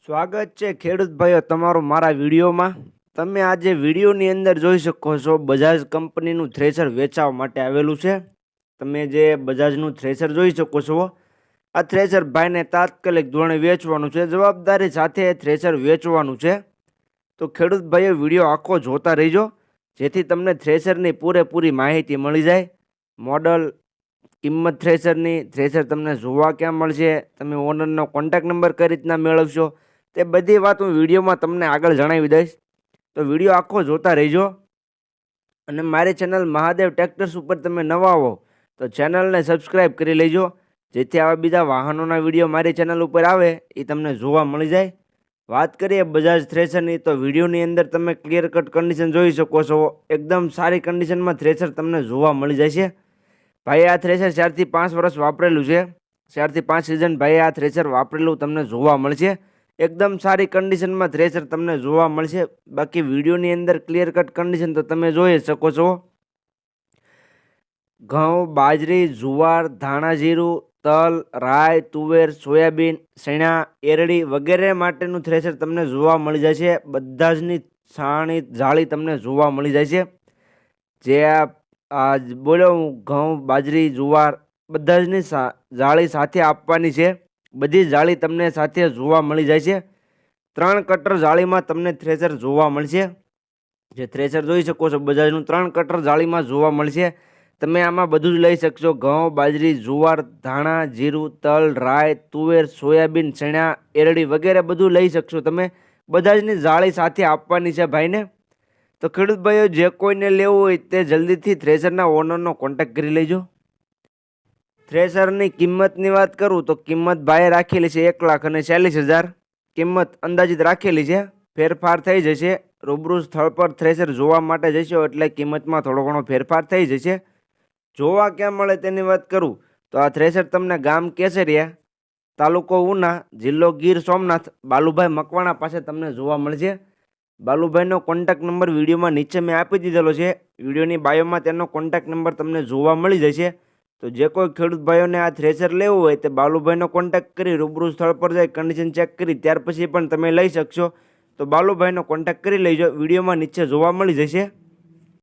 સ્વાગત છે ખેડૂત ભાઈઓ તમારું મારા વિડીયોમાં। તમે આજે વિડીયોની અંદર જોઈ શકો છો બજાજ કંપનીનું થ્રેશર વેચાવા માટે આવેલું છે। તમે જે બજાજનું થ્રેશર જોઈ શકો છો આ થ્રેશર ભાઈને તાત્કાલિક ધોરણે વેચવાનું છે, જવાબદારી સાથે થ્રેશર વેચવાનું છે। તો ખેડૂત ભાઈઓ વિડીયો આખો જોતા રહેજો જેથી તમને થ્રેશરની પૂરેપૂરી માહિતી મળી જાય। મોડલ, કિંમત થ્રેશરની, થ્રેશર તમને જોવા ક્યાં મળશે, તમે ઓનરનો કોન્ટેક્ટ નંબર કઈ રીતના મેળવશો, તે બધી વાત હું વિડીયોમાં તમને આગળ જણાવી દઈશ। તો વિડીયો આખો જોતા રહેજો। અને મારી ચેનલ મહાદેવ ટ્રેક્ટર્સ ઉપર તમે નવા હો તો ચેનલને સબસ્ક્રાઈબ કરી લેજો જેથી આવા બીજા વાહનોના વિડીયો મારી ચેનલ ઉપર આવે એ તમને જોવા મળી જાય। વાત કરીએ બજાજ થ્રેશરની તો વિડીયોની અંદર તમે ક્લિયર કટ કન્ડિશન જોઈ શકો છો। એકદમ સારી કન્ડિશનમાં થ્રેશર તમને જોવા મળી જશે। ભાઈ આ થ્રેશર 4 થી 5 વર્ષ વાપરેલું છે, 4 થી 5 સિઝન ભાઈ આ થ્રેશર વાપરેલું તમને જોવા મળશે। एकदम सारी कंडीशन में थ्रेशर तमने जोवा मळशे। बाकी वीडियो नी अंदर क्लियर कट कंडीशन तो तमे जोई शको छो। घઉં, बाजरी, जुवार, धाणा जीरु, तल, राय, तुवेर, सोयाबीन, चणा, एरड़ी वगैरह माटेनुं थ्रेशर तमने जोवा मळी जशे। बधा जनी छाणी जाळी तमने जोवा मळी जशे। जे आ बोलो घઉં, बाजरी, जुवार बधा जनी जाळी साथे आपवानी छे। बधी जाळी तमने साथे जोवा मळी जाय छे। 3 कटर जाळीमां तमने थ्रेशर जोवा मळशे। जे थ्रेशर जोई शको छो बजाजनुं 3 कटर जाळीमां जोवा मळशे। तमे आमां बधुं ज लई शकशो। घઉં, बाजरी, जुवार, धाणा, जीरु, तल, राय, तुवेर, सोयाबीन, चणा, एरड़ी वगैरह बधुं लई शकशो तमे। बधाजनी जाळी साथे आपवानी छे भाईने। तो खेडूत भाईओ जे कोईने लेवुं होय ते जल्दीथी थ्रेशरना ओनरनो कॉन्टेक्ट करी लेजो। थ्रेशरनी किंमतनी वात करूँ तो किंमत भाई राखेली छे 1,40,000। किंमत अंदाजित राखेली छे, फेरफार थई जशे। रूबरू स्थळ पर थ्रेशर जोवा माटे जशो एटले किंमतमां थोड़ो घणो फेरफार थई जशे। जोवा क्यां मळे तेनी वात करूँ तो आ थ्रेशर तमने गाम केसरिया, तालुको उना, जिल्लो गीर सोमनाथ, बालुभाई मकवाणा पासे तमने जोवा मळशे। बालुभाईनो कॉन्टेक्ट नंबर विडियोमां नीचे मैं आपी दीधेलो छे। विडियोनी बायोमां तेनो कॉन्टेक्ट नंबर तमने जोवा मळी जशे। तो जे कोई खेडूत भाईओने आ थ्रेशर लेवुं होय ते बालुभाईनो कॉन्टेक्ट करी रूबरू स्थळ पर जई कंडीशन चेक करी त्यार पछी पण तमे लई शकशो। तो बालुभाईनो कॉन्टेक्ट करी लेजो, विडियोमां नीचे जोवा मळी जशे।